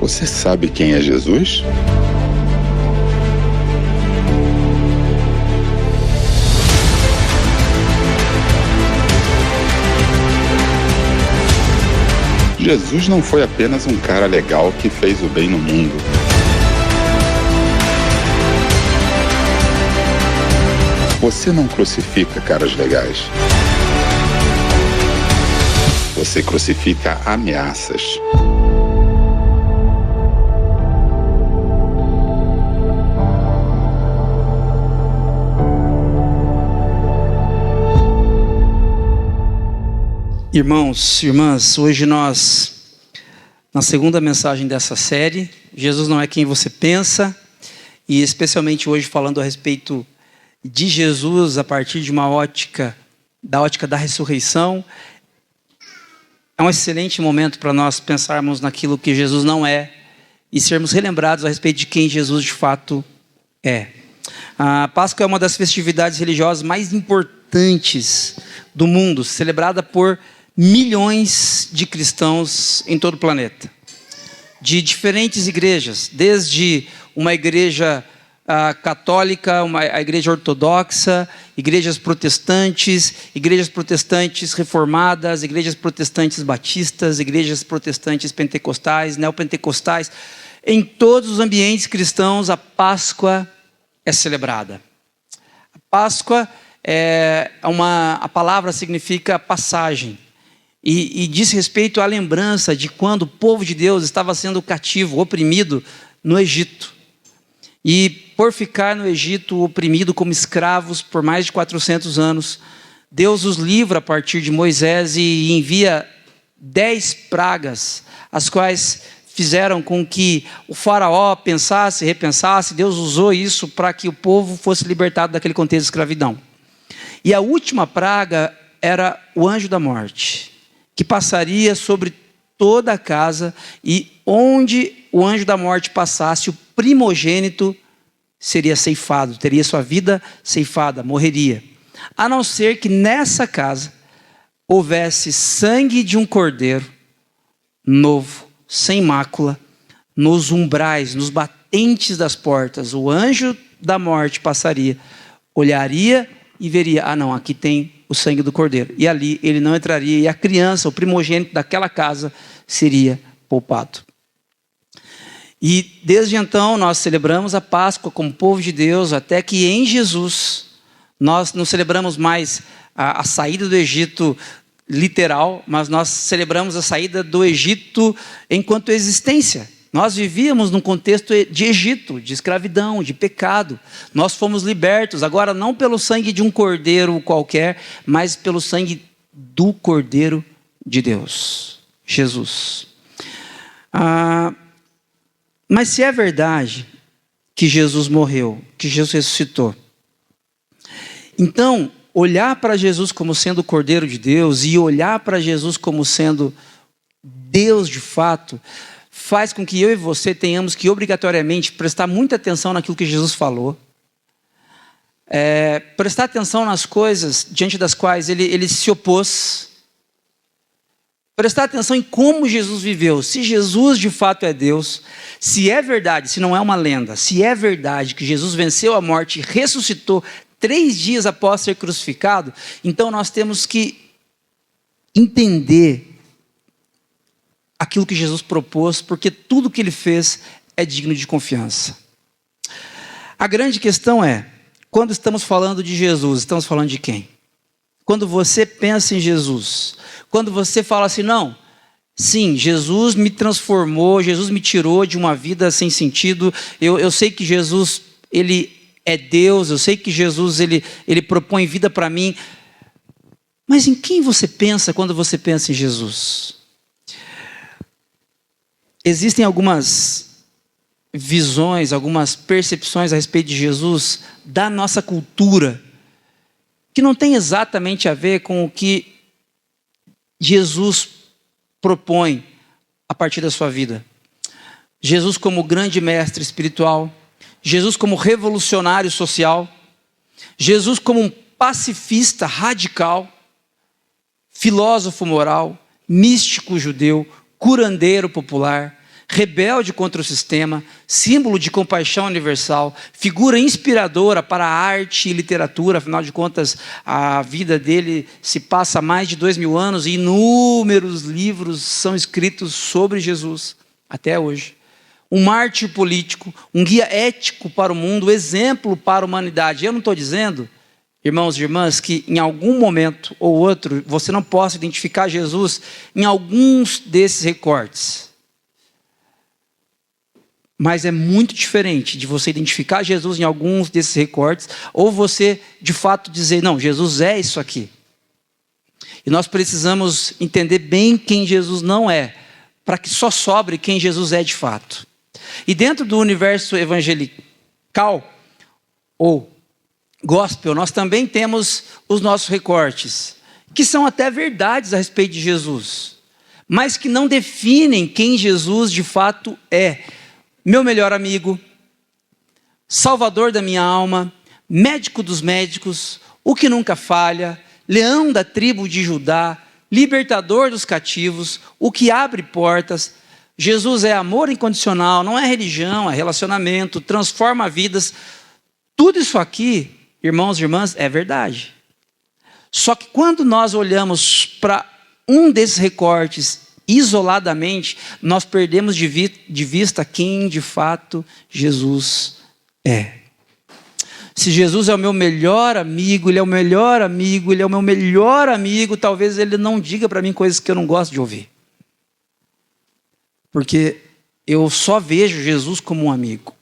Você sabe quem é Jesus? Jesus não foi apenas um cara legal que fez o bem no mundo. Você não crucifica caras legais. Você crucifica ameaças. Irmãos, irmãs, hoje nós, na segunda mensagem dessa série, Jesus não é quem você pensa, e especialmente hoje falando a respeito de Jesus a partir de uma ótica da ressurreição. É um excelente momento para nós pensarmos naquilo que Jesus não é e sermos relembrados a respeito de quem Jesus de fato é. A Páscoa é uma das festividades religiosas mais importantes do mundo, celebrada por milhões de cristãos em todo o planeta, de diferentes igrejas, desde uma igreja católica, a igreja ortodoxa, igrejas protestantes reformadas, igrejas protestantes batistas, igrejas protestantes pentecostais, neopentecostais. Em todos os ambientes cristãos, a Páscoa é celebrada. A Páscoa a palavra significa passagem. E diz respeito à lembrança de quando o povo de Deus estava sendo cativo, oprimido no Egito. E por ficar no Egito oprimido como escravos por mais de 400 anos, Deus os livra a partir de Moisés e envia 10 pragas, as quais fizeram com que o faraó pensasse, repensasse. Deus usou isso para que o povo fosse libertado daquele contexto de escravidão. E a última praga era o anjo da morte, que passaria sobre toda a casa, e onde o anjo da morte passasse, o primogênito seria ceifado, teria sua vida ceifada, morreria. A não ser que nessa casa houvesse sangue de um cordeiro novo, sem mácula, nos umbrais, nos batentes das portas. O anjo da morte passaria, olharia e veria, aqui tem o sangue do cordeiro. E ali ele não entraria, e a criança, o primogênito daquela casa, seria poupado. E desde então nós celebramos a Páscoa como povo de Deus, até que em Jesus nós não celebramos mais a saída do Egito literal, mas nós celebramos a saída do Egito enquanto existência. Nós vivíamos num contexto de Egito, de escravidão, de pecado. Nós fomos libertos, agora não pelo sangue de um cordeiro qualquer, mas pelo sangue do Cordeiro de Deus, Jesus. Mas se é verdade que Jesus morreu, que Jesus ressuscitou, então olhar para Jesus como sendo o Cordeiro de Deus e olhar para Jesus como sendo Deus de fato, faz com que eu e você tenhamos que obrigatoriamente prestar muita atenção naquilo que Jesus falou, prestar atenção nas coisas diante das quais ele se opôs, prestar atenção em como Jesus viveu. Se Jesus de fato é Deus, se é verdade, se não é uma lenda, se é verdade que Jesus venceu a morte e ressuscitou 3 dias após ser crucificado, então nós temos que entender aquilo que Jesus propôs, porque tudo que ele fez é digno de confiança. A grande questão é, quando estamos falando de Jesus, estamos falando de quem? Quando você pensa em Jesus, quando você fala assim, não, sim, Jesus me transformou, Jesus me tirou de uma vida sem sentido, eu sei que Jesus, ele é Deus, eu sei que Jesus, ele propõe vida para mim, mas em quem você pensa quando você pensa em Jesus? Existem algumas visões, algumas percepções a respeito de Jesus da nossa cultura, que não tem exatamente a ver com o que Jesus propõe a partir da sua vida. Jesus como grande mestre espiritual, Jesus como revolucionário social, Jesus como um pacifista radical, filósofo moral, místico judeu, curandeiro popular, rebelde contra o sistema, símbolo de compaixão universal, figura inspiradora para a arte e literatura. Afinal de contas, a vida dele se passa há mais de 2000 anos e inúmeros livros são escritos sobre Jesus até hoje. Um mártir político, um guia ético para o mundo, exemplo para a humanidade. Eu não estou dizendo, irmãos e irmãs, que em algum momento ou outro você não possa identificar Jesus em alguns desses recortes. Mas é muito diferente de você identificar Jesus em alguns desses recortes, ou você de fato dizer, não, Jesus é isso aqui. E nós precisamos entender bem quem Jesus não é, para que só sobre quem Jesus é de fato. E dentro do universo evangelical, ou gospel, nós também temos os nossos recortes, que são até verdades a respeito de Jesus, mas que não definem quem Jesus de fato é. Meu melhor amigo, salvador da minha alma, médico dos médicos, o que nunca falha, leão da tribo de Judá, libertador dos cativos, o que abre portas. Jesus é amor incondicional, não é religião, é relacionamento, transforma vidas. Tudo isso aqui, irmãos e irmãs, é verdade. Só que quando nós olhamos para um desses recortes isoladamente, nós perdemos de vista quem de fato Jesus é. Se Jesus é o meu melhor amigo, Ele é o melhor amigo, Ele é o meu melhor amigo, talvez Ele não diga para mim coisas que eu não gosto de ouvir. Porque eu só vejo Jesus como um amigo.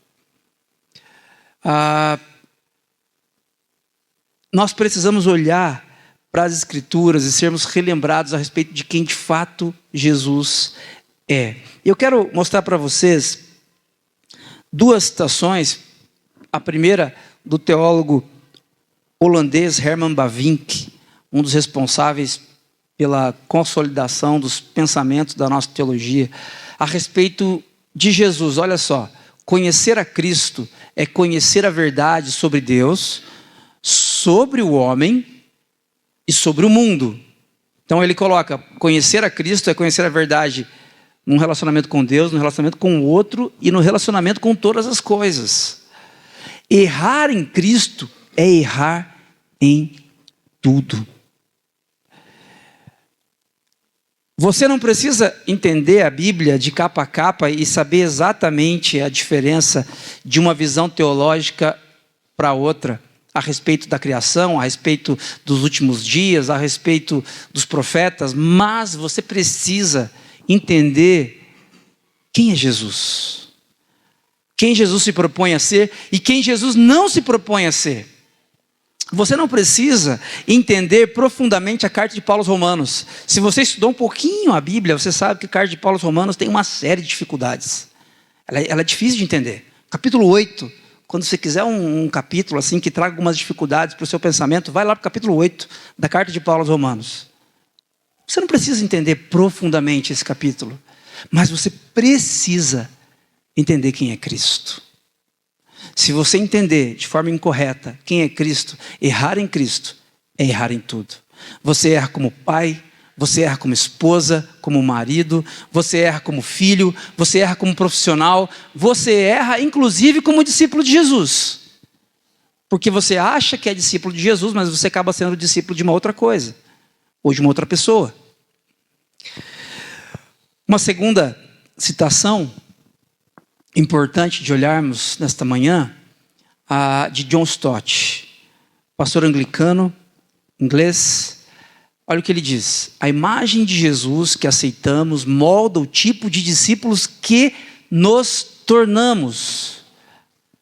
Nós precisamos olhar para as Escrituras e sermos relembrados a respeito de quem de fato Jesus é. Eu quero mostrar para vocês duas citações. A primeira do teólogo holandês Herman Bavinck, um dos responsáveis pela consolidação dos pensamentos da nossa teologia, a respeito de Jesus. Olha só, conhecer a Cristo é conhecer a verdade sobre Deus, sobre o homem e sobre o mundo. Então ele coloca, conhecer a Cristo é conhecer a verdade num relacionamento com Deus, no relacionamento com o outro e no relacionamento com todas as coisas. Errar em Cristo é errar em tudo. Você não precisa entender a Bíblia de capa a capa e saber exatamente a diferença de uma visão teológica para outra, a respeito da criação, a respeito dos últimos dias, a respeito dos profetas, mas você precisa entender quem é Jesus. Quem Jesus se propõe a ser e quem Jesus não se propõe a ser. Você não precisa entender profundamente a carta de Paulo aos Romanos. Se você estudou um pouquinho a Bíblia, você sabe que a carta de Paulo aos Romanos tem uma série de dificuldades. Ela é difícil de entender. Capítulo 8, quando você quiser um capítulo assim que traga algumas dificuldades para o seu pensamento, vai lá para o capítulo 8 da carta de Paulo aos Romanos. Você não precisa entender profundamente esse capítulo, mas você precisa entender quem é Cristo. Se você entender de forma incorreta quem é Cristo, errar em Cristo é errar em tudo. Você erra como pai, você erra como esposa, como marido, você erra como filho, você erra como profissional, você erra inclusive como discípulo de Jesus. Porque você acha que é discípulo de Jesus, mas você acaba sendo discípulo de uma outra coisa, ou de uma outra pessoa. Uma segunda citação importante de olharmos nesta manhã, a de John Stott, pastor anglicano, inglês. Olha o que ele diz: a imagem de Jesus que aceitamos molda o tipo de discípulos que nos tornamos.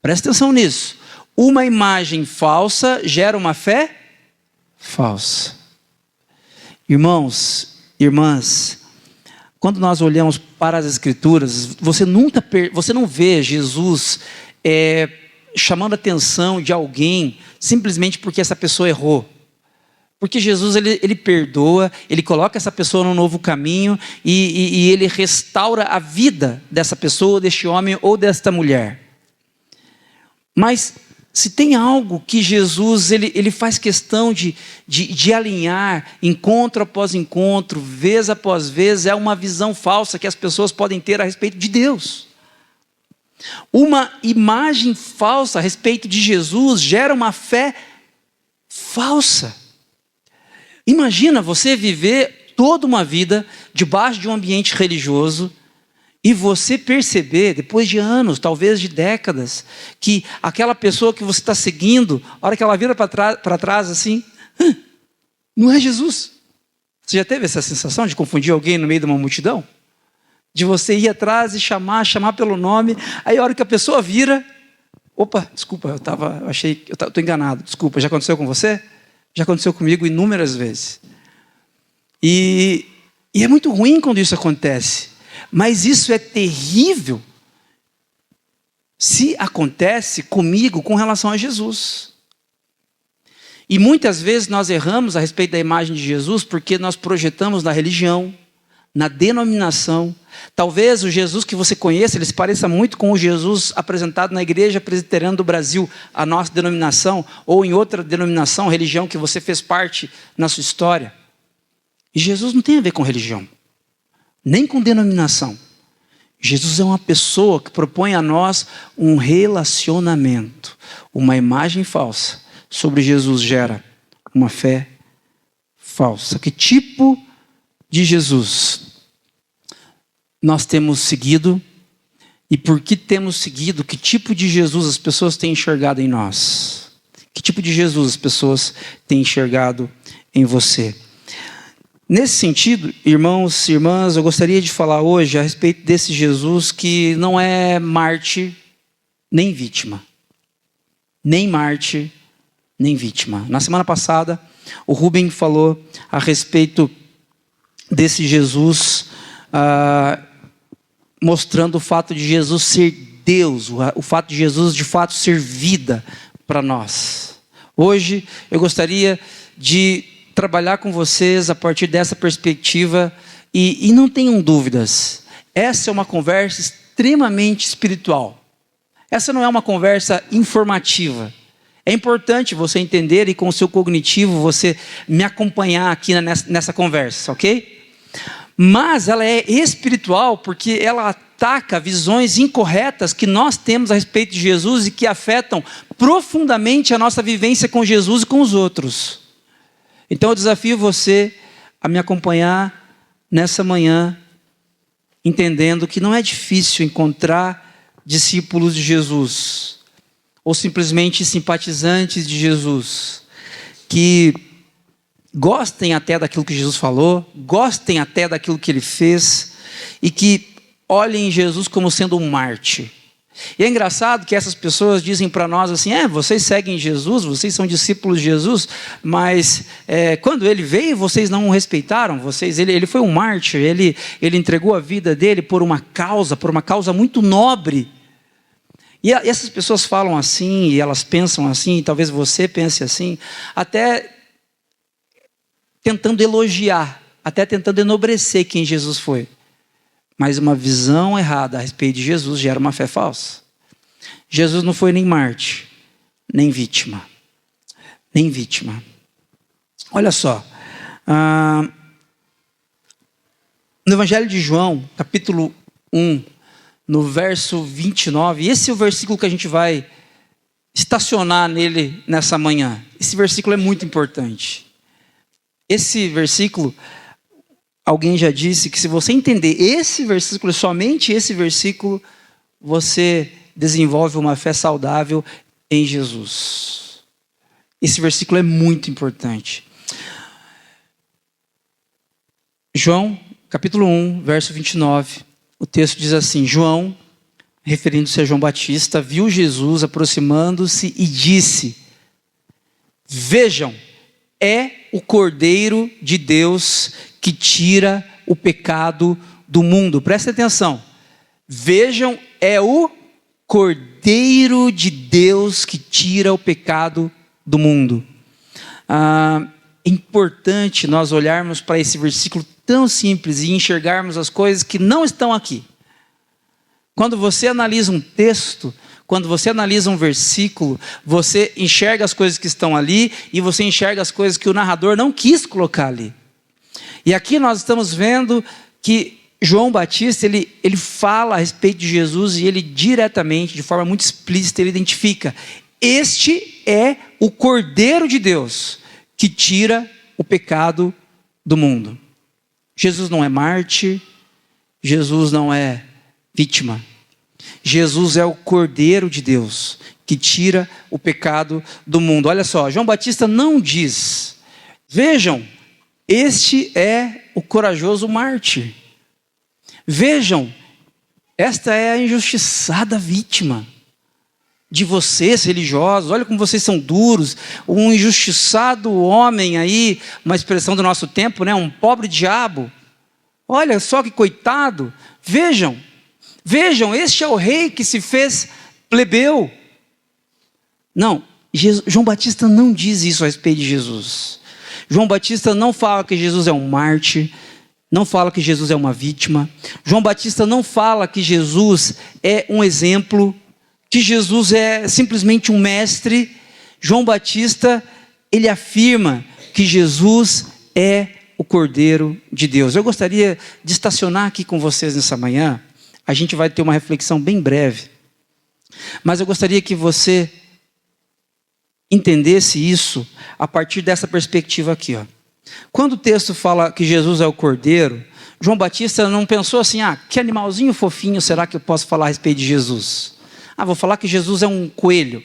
Presta atenção nisso. Uma imagem falsa gera uma fé falsa. Irmãos, irmãs, quando nós olhamos para as Escrituras, você não vê Jesus chamando a atenção de alguém simplesmente porque essa pessoa errou. Porque Jesus ele perdoa, ele coloca essa pessoa num novo caminho e ele restaura a vida dessa pessoa, deste homem ou desta mulher. Mas Se tem algo que Jesus ele faz questão de alinhar, encontro após encontro, vez após vez, é uma visão falsa que as pessoas podem ter a respeito de Deus. Uma imagem falsa a respeito de Jesus gera uma fé falsa. Imagina você viver toda uma vida debaixo de um ambiente religioso e você perceber, depois de anos, talvez de décadas, que aquela pessoa que você está seguindo, a hora que ela vira para trás assim, não é Jesus. Você já teve essa sensação de confundir alguém no meio de uma multidão? De você ir atrás e chamar pelo nome, aí a hora que a pessoa vira, opa, desculpa, eu estou enganado, desculpa, já aconteceu com você? Já aconteceu comigo inúmeras vezes. E é muito ruim quando isso acontece. Mas isso é terrível se acontece comigo com relação a Jesus. E muitas vezes nós erramos a respeito da imagem de Jesus porque nós projetamos na religião, na denominação. Talvez o Jesus que você conheça, ele se pareça muito com o Jesus apresentado na Igreja Presbiteriana do Brasil, a nossa denominação, ou em outra denominação, religião que você fez parte na sua história. E Jesus não tem a ver com religião, nem com denominação. Jesus é uma pessoa que propõe a nós um relacionamento. Uma imagem falsa sobre Jesus gera uma fé falsa. Que tipo de Jesus nós temos seguido? E por que temos seguido? Que tipo de Jesus as pessoas têm enxergado em nós? Que tipo de Jesus as pessoas têm enxergado em você? Nesse sentido, irmãos e irmãs, eu gostaria de falar hoje a respeito desse Jesus que não é mártir nem vítima. Nem mártir, nem vítima. Na semana passada, o Rubem falou a respeito desse Jesus, mostrando o fato de Jesus ser Deus, o fato de Jesus de fato ser vida para nós. Hoje eu gostaria de trabalhar com vocês a partir dessa perspectiva e não tenham dúvidas, essa é uma conversa extremamente espiritual. Essa não é uma conversa informativa. É importante você entender e com o seu cognitivo você me acompanhar aqui nessa conversa, ok? Mas ela é espiritual porque ela ataca visões incorretas que nós temos a respeito de Jesus e que afetam profundamente a nossa vivência com Jesus e com os outros. Então eu desafio você a me acompanhar nessa manhã, entendendo que não é difícil encontrar discípulos de Jesus, ou simplesmente simpatizantes de Jesus, que gostem até daquilo que Jesus falou, gostem até daquilo que ele fez, e que olhem Jesus como sendo um mártir. E é engraçado que essas pessoas dizem para nós assim, vocês seguem Jesus, vocês são discípulos de Jesus, mas quando ele veio, vocês não o respeitaram, ele foi um mártir, ele entregou a vida dele por uma causa muito nobre. E essas pessoas falam assim, e elas pensam assim, e talvez você pense assim, até tentando elogiar, até tentando enobrecer quem Jesus foi. Mas uma visão errada a respeito de Jesus gera uma fé falsa. Jesus não foi nem mártir, nem vítima. Nem vítima. Olha só. No Evangelho de João, capítulo 1, no verso 29, esse é o versículo que a gente vai estacionar nele nessa manhã. Esse versículo é muito importante. Esse versículo, alguém já disse que se você entender esse versículo, somente esse versículo, você desenvolve uma fé saudável em Jesus. Esse versículo é muito importante. João, capítulo 1, verso 29, o texto diz assim: João, referindo-se a João Batista, viu Jesus aproximando-se e disse: vejam, é o Cordeiro de Deus que tira o pecado do mundo. Prestem atenção. Vejam, é o Cordeiro de Deus que tira o pecado do mundo. É importante nós olharmos para esse versículo tão simples e enxergarmos as coisas que não estão aqui. Quando você analisa um texto, Quando você analisa um versículo, você enxerga as coisas que estão ali e você enxerga as coisas que o narrador não quis colocar ali. E aqui nós estamos vendo que João Batista, ele fala a respeito de Jesus e ele diretamente, de forma muito explícita, ele identifica: este é o Cordeiro de Deus que tira o pecado do mundo. Jesus não é mártir, Jesus não é vítima. Jesus é o Cordeiro de Deus que tira o pecado do mundo. Olha só, João Batista não diz: vejam, este é o corajoso mártir. Vejam, esta é a injustiçada vítima de vocês religiosos. Olha como vocês são duros. Um injustiçado homem aí, uma expressão do nosso tempo, né? Um pobre diabo. Olha só que coitado. Vejam, este é o rei que se fez plebeu. Não, João Batista não diz isso a respeito de Jesus. João Batista não fala que Jesus é um mártir, não fala que Jesus é uma vítima. João Batista não fala que Jesus é um exemplo, que Jesus é simplesmente um mestre. João Batista, ele afirma que Jesus é o Cordeiro de Deus. Eu gostaria de estacionar aqui com vocês nessa manhã. A gente vai ter uma reflexão bem breve, mas eu gostaria que você entendesse isso a partir dessa perspectiva aqui, ó. Quando o texto fala que Jesus é o Cordeiro, João Batista não pensou assim: que animalzinho fofinho será que eu posso falar a respeito de Jesus? Vou falar que Jesus é um coelho.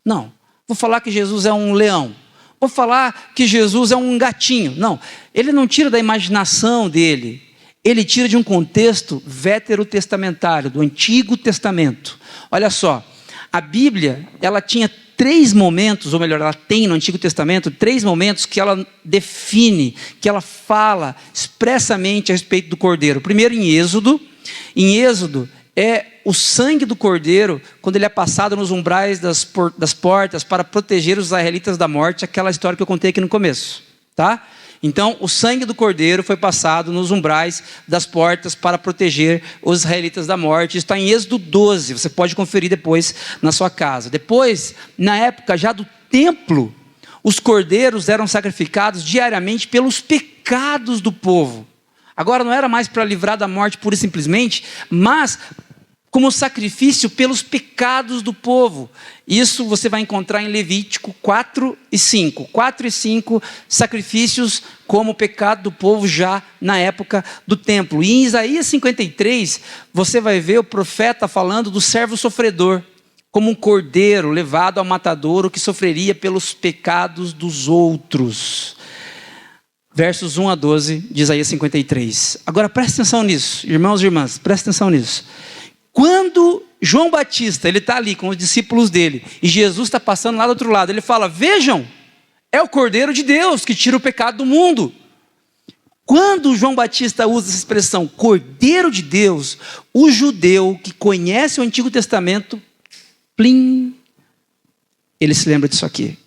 Não. Vou falar que Jesus é um leão. Vou falar que Jesus é um gatinho. Não. Ele não tira da imaginação dele. Ele tira de um contexto veterotestamentário, do Antigo Testamento. Olha só, a Bíblia, ela tinha 3 momentos, ou melhor, ela tem no Antigo Testamento 3 momentos que ela define, que ela fala expressamente a respeito do Cordeiro. Primeiro em Êxodo. Em Êxodo é o sangue do Cordeiro, quando ele é passado nos umbrais das portas para proteger os israelitas da morte, aquela história que eu contei aqui no começo, tá? Então, o sangue do Cordeiro foi passado nos umbrais das portas para proteger os israelitas da morte. Isso está em Êxodo 12, você pode conferir depois na sua casa. Depois, na época já do templo, os cordeiros eram sacrificados diariamente pelos pecados do povo. Agora não era mais para livrar da morte pura e simplesmente, mas como sacrifício pelos pecados do povo. Isso você vai encontrar em Levítico 4 e 5. 4 e 5, sacrifícios como pecado do povo já na época do templo. E em Isaías 53, você vai ver o profeta falando do servo sofredor, como um cordeiro levado ao matadouro que sofreria pelos pecados dos outros. Versos 1 a 12 de Isaías 53. Agora preste atenção nisso, irmãos e irmãs, preste atenção nisso. Quando João Batista, ele está ali com os discípulos dele, e Jesus está passando lá do outro lado, ele fala: vejam, é o Cordeiro de Deus que tira o pecado do mundo. Quando João Batista usa essa expressão, Cordeiro de Deus, o judeu que conhece o Antigo Testamento, plim, ele se lembra disso aqui.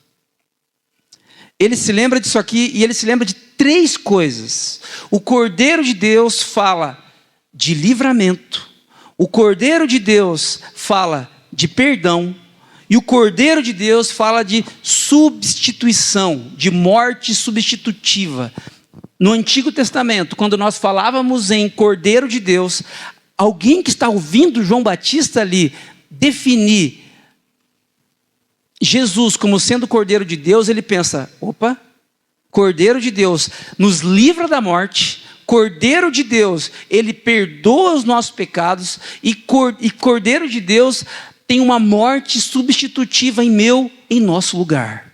Ele se lembra disso aqui e ele se lembra de 3 coisas. O Cordeiro de Deus fala de livramento. O Cordeiro de Deus fala de perdão. E o Cordeiro de Deus fala de substituição, de morte substitutiva. No Antigo Testamento, quando nós falávamos em Cordeiro de Deus, alguém que está ouvindo João Batista ali definir Jesus como sendo o Cordeiro de Deus, ele pensa: opa, Cordeiro de Deus nos livra da morte, Cordeiro de Deus, ele perdoa os nossos pecados, e Cordeiro de Deus tem uma morte substitutiva em nosso lugar.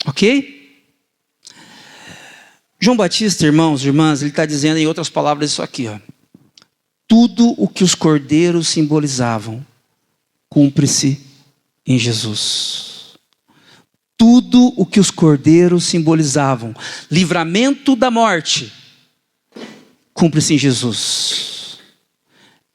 Ok? João Batista, irmãos e irmãs, ele está dizendo em outras palavras isso aqui, ó: tudo o que os cordeiros simbolizavam cumpre-se em Jesus. Tudo o que os cordeiros simbolizavam, livramento da morte, cumpre-se em Jesus.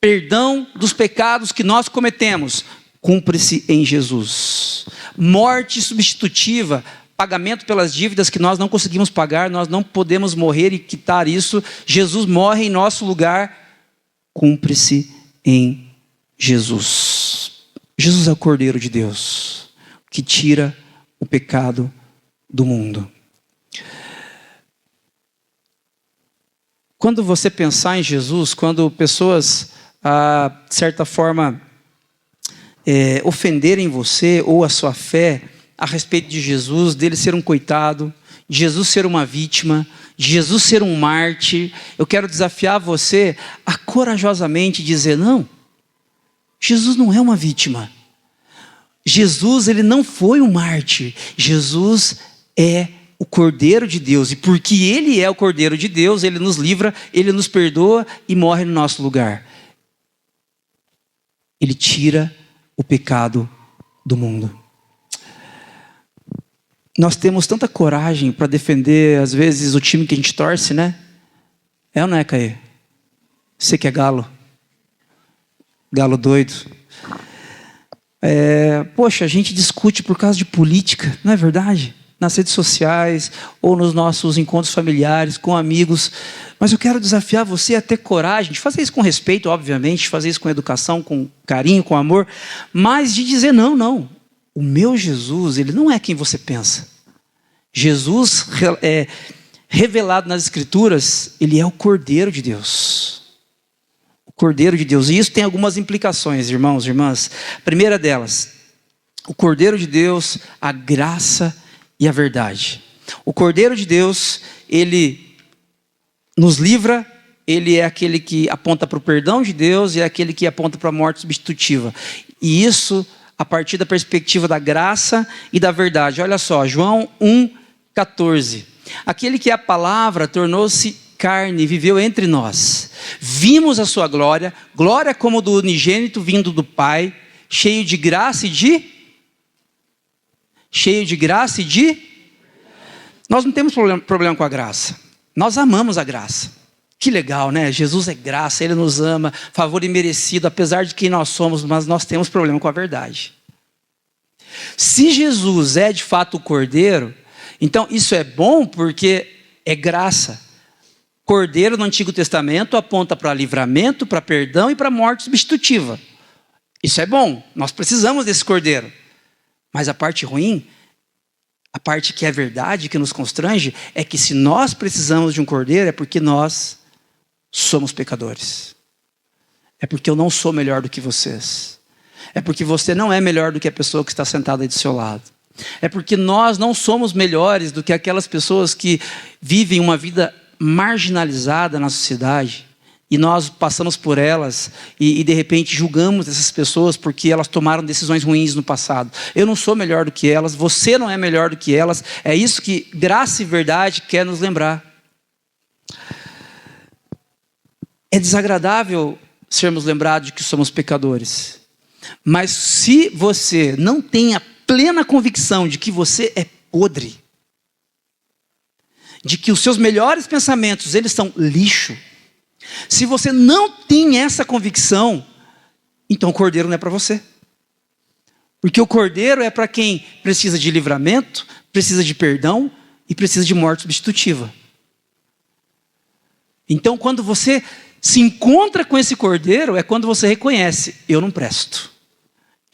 Perdão dos pecados que nós cometemos, cumpre-se em Jesus. Morte substitutiva, pagamento pelas dívidas que nós não conseguimos pagar, nós não podemos morrer e quitar isso, Jesus morre em nosso lugar, cumpre-se em Jesus. Jesus é o Cordeiro de Deus, que tira o pecado do mundo. Quando você pensar em Jesus, quando pessoas, de certa forma, ofenderem você ou a sua fé a respeito de Jesus, dele ser um coitado, de Jesus ser uma vítima, de Jesus ser um mártir, eu quero desafiar você a corajosamente dizer: não, Jesus não é uma vítima. Jesus, ele não foi um mártir. Jesus é o Cordeiro de Deus. E porque ele é o Cordeiro de Deus, ele nos livra, ele nos perdoa e morre no nosso lugar. Ele tira o pecado do mundo. Nós temos tanta coragem para defender, às vezes, o time que a gente torce, né? É ou não é, Caê? Você que é galo. Galo doido. Poxa, a gente discute por causa de política, não é verdade? Nas redes sociais ou nos nossos encontros familiares, com amigos. Mas eu quero desafiar você a ter coragem de fazer isso com respeito, obviamente, de fazer isso com educação, com carinho, com amor, mas de dizer: não. O meu Jesus, ele não é quem você pensa. Jesus, revelado nas Escrituras, ele é o Cordeiro de Deus. O Cordeiro de Deus. E isso tem algumas implicações, irmãos e irmãs. A primeira delas, o Cordeiro de Deus, a graça e a verdade. O Cordeiro de Deus, ele nos livra, ele é aquele que aponta para o perdão de Deus e é aquele que aponta para a morte substitutiva. E isso a partir da perspectiva da graça e da verdade. Olha só, João 1,14. Aquele que é a palavra tornou-se carne e viveu entre nós. Vimos a sua glória, glória como do unigênito vindo do Pai, cheio de graça e de... Nós não temos problema com a graça. Nós amamos a graça. Que legal, né? Jesus é graça, ele nos ama, favor imerecido, apesar de quem nós somos, mas nós temos problema com a verdade. Se Jesus é de fato o Cordeiro, então isso é bom porque é graça. Cordeiro no Antigo Testamento aponta para livramento, para perdão e para morte substitutiva. Isso é bom, nós precisamos desse Cordeiro. Mas a parte ruim, a parte que é verdade, que nos constrange, é que se nós precisamos de um Cordeiro, é porque nós somos pecadores. É porque eu não sou melhor do que vocês. É porque você não é melhor do que a pessoa que está sentada aí do seu lado. É porque nós não somos melhores do que aquelas pessoas que vivem uma vida marginalizada na sociedade. E nós passamos por elas e de repente julgamos essas pessoas porque elas tomaram decisões ruins no passado. Eu não sou melhor do que elas, você não é melhor do que elas. É isso que graça e verdade quer nos lembrar. É desagradável sermos lembrados de que somos pecadores. Mas se você não tem a plena convicção de que você é podre, de que os seus melhores pensamentos, eles são lixo, se você não tem essa convicção, então o Cordeiro não é para você. Porque o Cordeiro é para quem precisa de livramento, precisa de perdão e precisa de morte substitutiva. Então quando você se encontra com esse Cordeiro, é quando você reconhece: eu não presto.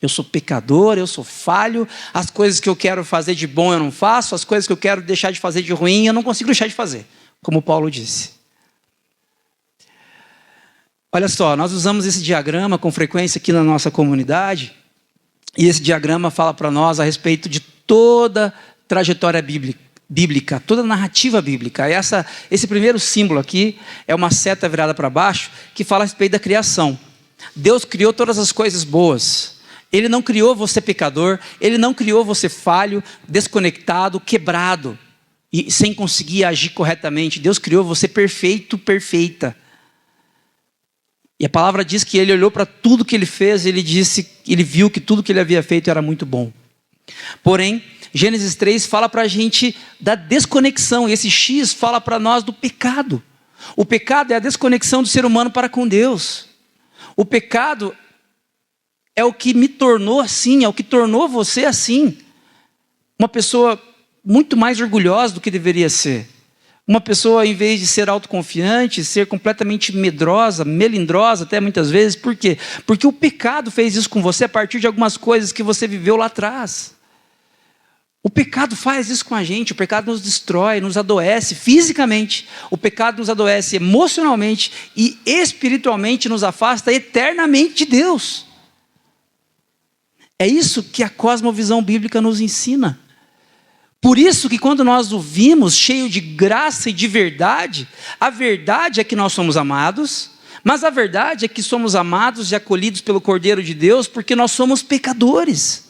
Eu sou pecador, eu sou falho, as coisas que eu quero fazer de bom eu não faço, as coisas que eu quero deixar de fazer de ruim eu não consigo deixar de fazer, como Paulo disse. Olha só, nós usamos esse diagrama com frequência aqui na nossa comunidade, e esse diagrama fala para nós a respeito de toda trajetória bíblica, toda narrativa bíblica. Esse primeiro símbolo aqui é uma seta virada para baixo que fala a respeito da criação. Deus criou todas as coisas boas. Ele não criou você pecador, ele não criou você falho, desconectado, quebrado e sem conseguir agir corretamente. Deus criou você perfeito, perfeita. E a palavra diz que ele olhou para tudo que ele fez, ele viu que tudo que ele havia feito era muito bom. Porém, Gênesis 3 fala para a gente da desconexão, e esse X fala para nós do pecado. O pecado é a desconexão do ser humano para com Deus. O pecado é o que me tornou assim, é o que tornou você assim. Uma pessoa muito mais orgulhosa do que deveria ser. Uma pessoa, em vez de ser autoconfiante, ser completamente medrosa, melindrosa até muitas vezes. Por quê? Porque o pecado fez isso com você a partir de algumas coisas que você viveu lá atrás. O pecado faz isso com a gente, o pecado nos destrói, nos adoece fisicamente, o pecado nos adoece emocionalmente e espiritualmente nos afasta eternamente de Deus. É isso que a cosmovisão bíblica nos ensina. Por isso que quando nós o vimos cheio de graça e de verdade, a verdade é que nós somos amados, mas a verdade é que somos amados e acolhidos pelo Cordeiro de Deus porque nós somos pecadores.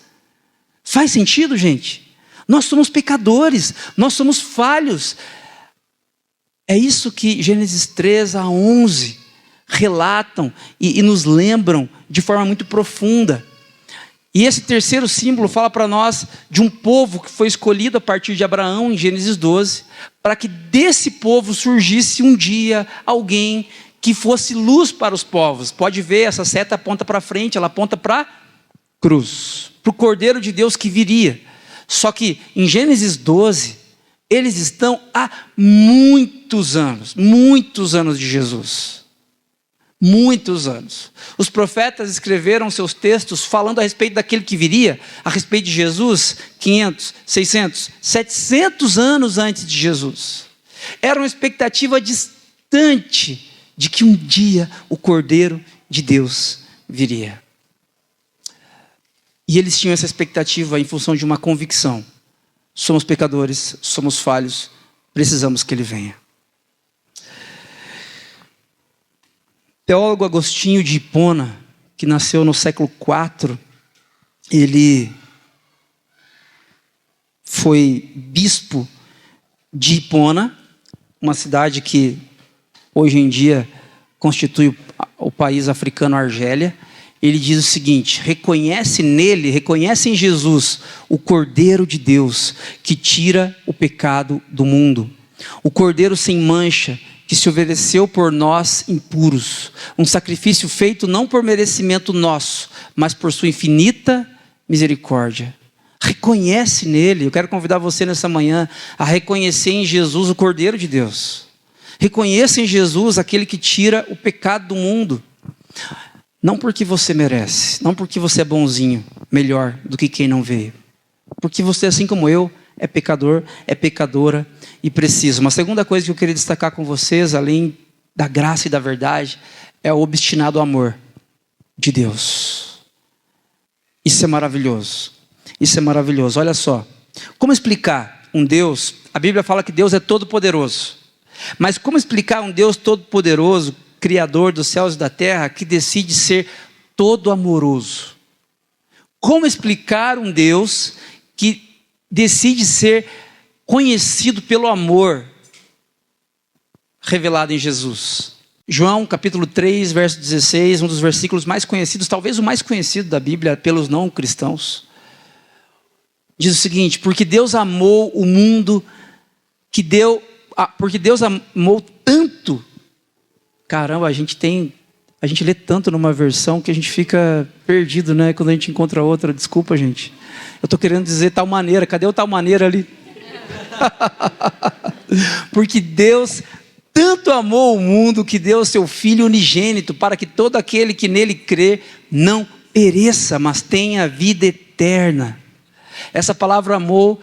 Faz sentido, gente? Nós somos pecadores, nós somos falhos. É isso que Gênesis 3 a 11 relatam e nos lembram de forma muito profunda. E esse terceiro símbolo fala para nós de um povo que foi escolhido a partir de Abraão, em Gênesis 12, para que desse povo surgisse um dia alguém que fosse luz para os povos. Pode ver, essa seta aponta para frente, ela aponta para a cruz, para o Cordeiro de Deus que viria. Só que em Gênesis 12, eles estão há muitos anos de Jesus. Muitos anos. Os profetas escreveram seus textos falando a respeito daquele que viria, a respeito de Jesus, 500, 600, 700 anos antes de Jesus. Era uma expectativa distante de que um dia o Cordeiro de Deus viria. E eles tinham essa expectativa em função de uma convicção. Somos pecadores, somos falhos, precisamos que Ele venha. O teólogo Agostinho de Hipona, que nasceu no século IV, ele foi bispo de Hipona, uma cidade que hoje em dia constitui o país africano Argélia. Ele diz o seguinte: reconhece em Jesus o Cordeiro de Deus que tira o pecado do mundo. O Cordeiro sem mancha que se ofereceu por nós impuros. Um sacrifício feito não por merecimento nosso, mas por sua infinita misericórdia. Reconhece nele. Eu quero convidar você nessa manhã a reconhecer em Jesus o Cordeiro de Deus. Reconheça em Jesus aquele que tira o pecado do mundo. Não porque você merece, não porque você é bonzinho, melhor do que quem não veio. Porque você, assim como eu, é pecador, é pecadora e precisa. Uma segunda coisa que eu queria destacar com vocês, além da graça e da verdade, é o obstinado amor de Deus. Isso é maravilhoso. Isso é maravilhoso. Olha só, como explicar um Deus? A Bíblia fala que Deus é todo-poderoso. Mas como explicar um Deus todo-poderoso, Criador dos céus e da terra, que decide ser todo amoroso? Como explicar um Deus que decide ser conhecido pelo amor revelado em Jesus? João capítulo 3, verso 16, um dos versículos mais conhecidos, talvez o mais conhecido da Bíblia pelos não cristãos. Diz o seguinte: porque Deus amou o mundo, porque Deus amou tanto. Caramba, a gente lê tanto numa versão que a gente fica perdido, né? Quando a gente encontra outra. Desculpa, gente. Eu estou querendo dizer tal maneira. Cadê o tal maneira ali? Porque Deus tanto amou o mundo que deu o seu Filho unigênito para que todo aquele que nele crê não pereça, mas tenha vida eterna. Essa palavra amor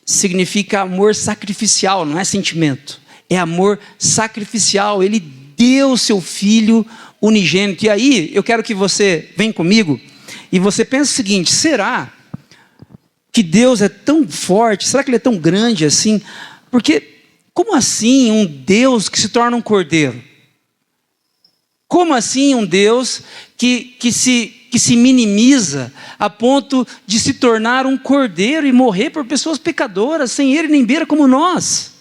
significa amor sacrificial, não é sentimento. É amor sacrificial. Ele deu o seu Filho unigênito. E aí, eu quero que você venha comigo e você pense o seguinte: será que Deus é tão forte? Será que Ele é tão grande assim? Porque, como assim um Deus que se torna um cordeiro? Como assim um Deus que se minimiza a ponto de se tornar um cordeiro e morrer por pessoas pecadoras, sem ele nem beira como nós?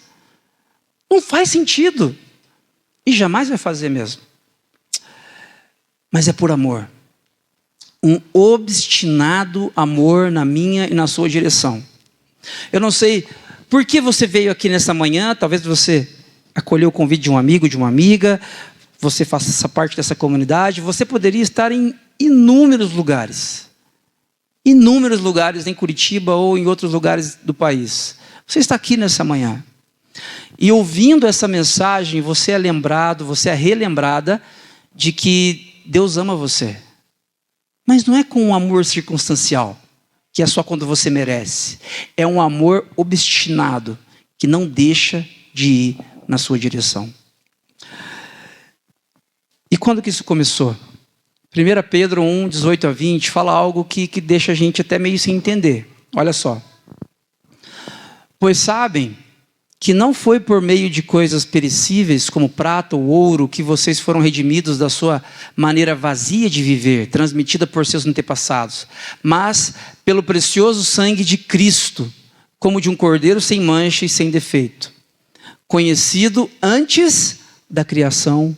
Não faz sentido. E jamais vai fazer mesmo. Mas é por amor. Um obstinado amor na minha e na sua direção. Eu não sei por que você veio aqui nessa manhã. Talvez você acolheu o convite de um amigo, de uma amiga. Você faça essa parte dessa comunidade. Você poderia estar em inúmeros lugares. Inúmeros lugares em Curitiba ou em outros lugares do país. Você está aqui nessa manhã. E ouvindo essa mensagem, você é lembrado, você é relembrada de que Deus ama você. Mas não é com um amor circunstancial, que é só quando você merece. É um amor obstinado, que não deixa de ir na sua direção. E quando que isso começou? 1 Pedro 1, 18 a 20, fala algo que deixa a gente até meio sem entender. Olha só. Pois sabem que não foi por meio de coisas perecíveis, como prata ou ouro, que vocês foram redimidos da sua maneira vazia de viver, transmitida por seus antepassados, mas pelo precioso sangue de Cristo, como de um cordeiro sem mancha e sem defeito, conhecido antes da criação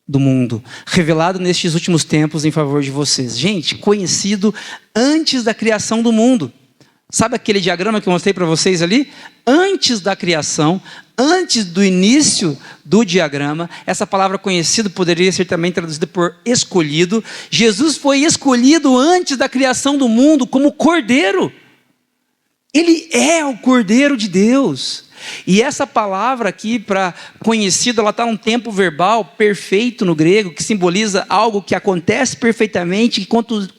do mundo, revelado nestes últimos tempos em favor de vocês. Gente, conhecido antes da criação do mundo. Sabe aquele diagrama que eu mostrei para vocês ali? Antes da criação, antes do início do diagrama, essa palavra conhecido poderia ser também traduzida por escolhido. Jesus foi escolhido antes da criação do mundo como cordeiro. Ele é o Cordeiro de Deus. E essa palavra aqui, para conhecido, ela está num tempo verbal perfeito no grego, que simboliza algo que acontece perfeitamente e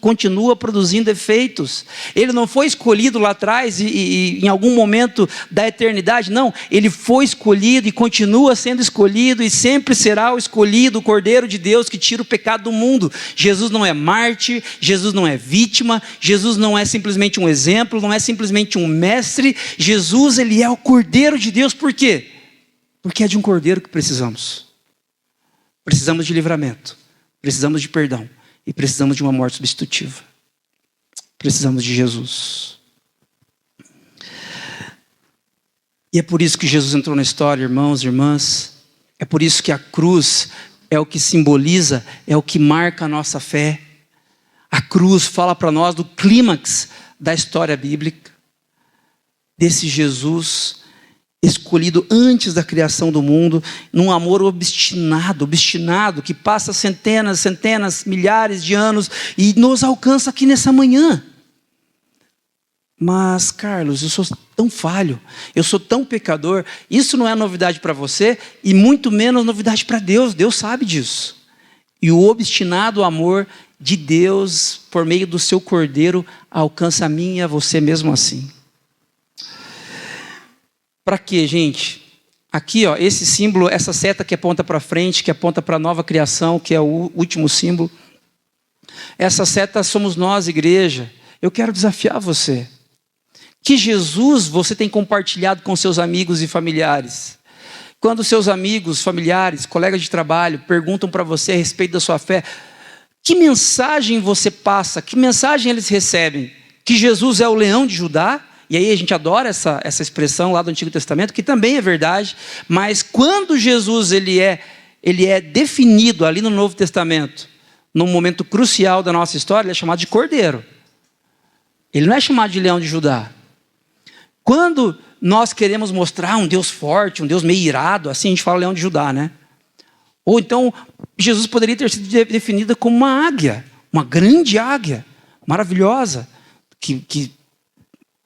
continua produzindo efeitos. Ele não foi escolhido lá atrás e em algum momento da eternidade, não. Ele foi escolhido e continua sendo escolhido e sempre será o escolhido, o Cordeiro de Deus que tira o pecado do mundo. Jesus não é mártir, Jesus não é vítima, Jesus não é simplesmente um exemplo, não é simplesmente um mestre. Jesus, ele é o Cordeiro de Deus. Por quê? Porque é de um cordeiro que precisamos. Precisamos de livramento, precisamos de perdão e precisamos de uma morte substitutiva. Precisamos de Jesus. E é por isso que Jesus entrou na história, irmãos e irmãs. É por isso que a cruz é o que simboliza, é o que marca a nossa fé. A cruz fala para nós do clímax da história bíblica, desse Jesus escolhido antes da criação do mundo, num amor obstinado, que passa centenas, milhares de anos e nos alcança aqui nessa manhã. Mas, Carlos, eu sou tão falho, eu sou tão pecador, isso não é novidade para você e muito menos novidade para Deus. Deus sabe disso. E o obstinado amor de Deus, por meio do seu Cordeiro, alcança a mim e a você mesmo assim. Para quê, gente? Aqui, ó, esse símbolo, essa seta que aponta para frente, que aponta para a nova criação, que é o último símbolo. Essa seta somos nós, igreja. Eu quero desafiar você. Que Jesus você tem compartilhado com seus amigos e familiares? Quando seus amigos, familiares, colegas de trabalho perguntam para você a respeito da sua fé, que mensagem você passa? Que mensagem eles recebem? Que Jesus é o leão de Judá? E aí a gente adora essa expressão lá do Antigo Testamento, que também é verdade, mas quando Jesus ele é definido ali no Novo Testamento, num momento crucial da nossa história, ele é chamado de Cordeiro. Ele não é chamado de leão de Judá. Quando nós queremos mostrar um Deus forte, um Deus meio irado, assim a gente fala leão de Judá, né? Ou então, Jesus poderia ter sido definido como uma águia, uma grande águia, maravilhosa, que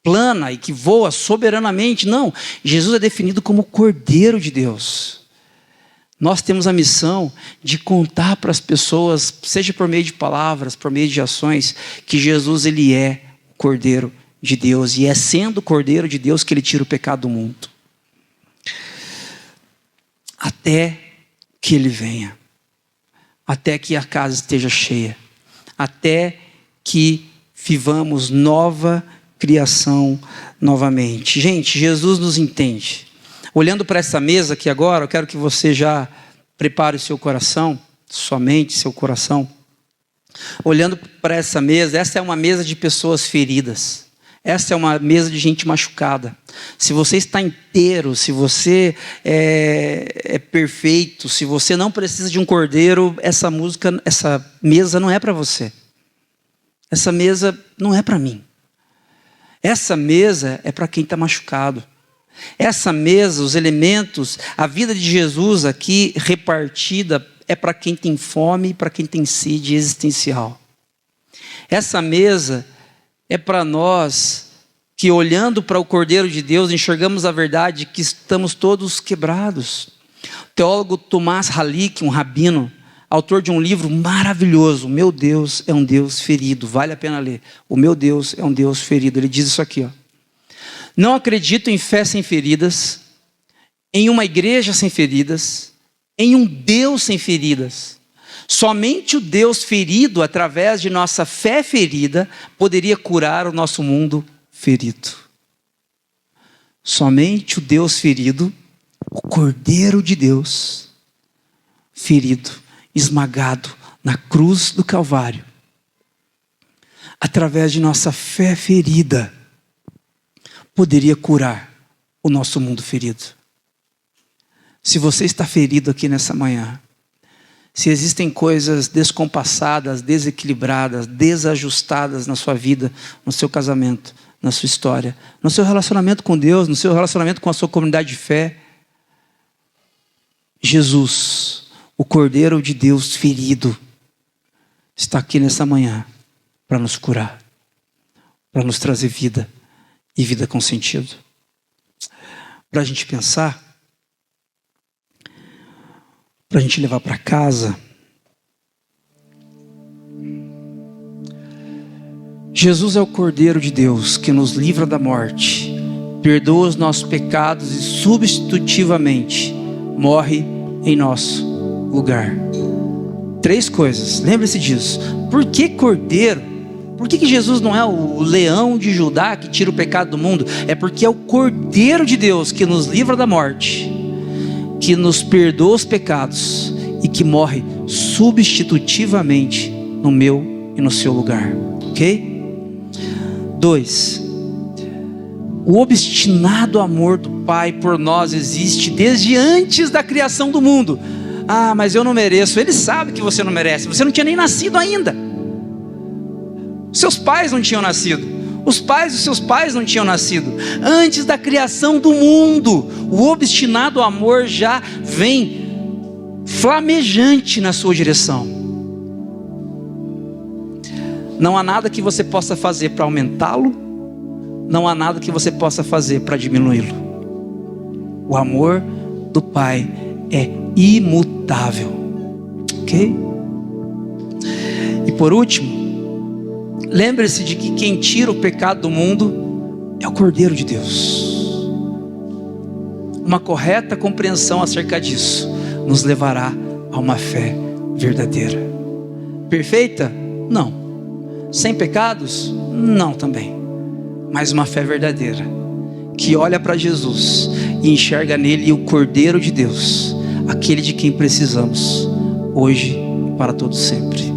plana e que voa soberanamente. Não, Jesus é definido como Cordeiro de Deus. Nós temos a missão de contar para as pessoas, seja por meio de palavras, por meio de ações, que Jesus ele é o Cordeiro de Deus, e é sendo o Cordeiro de Deus que ele tira o pecado do mundo. Até que ele venha, até que a casa esteja cheia, até que vivamos nova criação novamente. Gente, Jesus nos entende. Olhando para essa mesa aqui agora, eu quero que você já prepare o seu coração, sua mente, seu coração. Olhando para essa mesa, essa é uma mesa de pessoas feridas. Essa é uma mesa de gente machucada. Se você está inteiro, se você é perfeito, se você não precisa de um cordeiro, essa mesa não é para você. Essa mesa não é para mim. Essa mesa é para quem está machucado. Essa mesa, os elementos, a vida de Jesus aqui repartida é para quem tem fome e para quem tem sede existencial. Essa mesa é para nós que olhando para o Cordeiro de Deus, enxergamos a verdade que estamos todos quebrados. O teólogo Tomás Halik, um rabino, autor de um livro maravilhoso, O Meu Deus é um Deus Ferido, vale a pena ler. O meu Deus é um Deus ferido. Ele diz isso aqui, ó. Não acredito em fé sem feridas, em uma igreja sem feridas, em um Deus sem feridas. Somente o Deus ferido, através de nossa fé ferida, poderia curar o nosso mundo ferido. Somente o Deus ferido, o Cordeiro de Deus, ferido, esmagado na cruz do Calvário, através de nossa fé ferida, poderia curar o nosso mundo ferido. Se você está ferido aqui nessa manhã, se existem coisas descompassadas, desequilibradas, desajustadas na sua vida, no seu casamento, na sua história, no seu relacionamento com Deus, no seu relacionamento com a sua comunidade de fé, Jesus, o Cordeiro de Deus ferido, está aqui nessa manhã para nos curar, para nos trazer vida e vida com sentido. Para a gente pensar, para a gente levar para casa. Jesus é o Cordeiro de Deus que nos livra da morte, perdoa os nossos pecados e substitutivamente morre em nosso lugar. 3 coisas, lembre-se disso. Por que Cordeiro? Por que Jesus não é o leão de Judá que tira o pecado do mundo? É porque é o Cordeiro de Deus que nos livra da morte, que nos perdoa os pecados e que morre substitutivamente no meu e no seu lugar. Ok? 2. O obstinado amor do Pai por nós existe desde antes da criação do mundo. Ah, mas eu não mereço. Ele sabe que você não merece. Você não tinha nem nascido ainda. Seus pais não tinham nascido. Os pais dos seus pais não tinham nascido. Antes da criação do mundo, o obstinado amor já vem flamejante na sua direção. Não há nada que você possa fazer para aumentá-lo, não há nada que você possa fazer para diminuí-lo. O amor do Pai é imutável. Ok? E por último, lembre-se de que quem tira o pecado do mundo é o Cordeiro de Deus. Uma correta compreensão acerca disso nos levará a uma fé verdadeira. Perfeita? Não. Sem pecados? Não também. Mas uma fé verdadeira, que olha para Jesus e enxerga nele o Cordeiro de Deus, aquele de quem precisamos hoje e para todo sempre.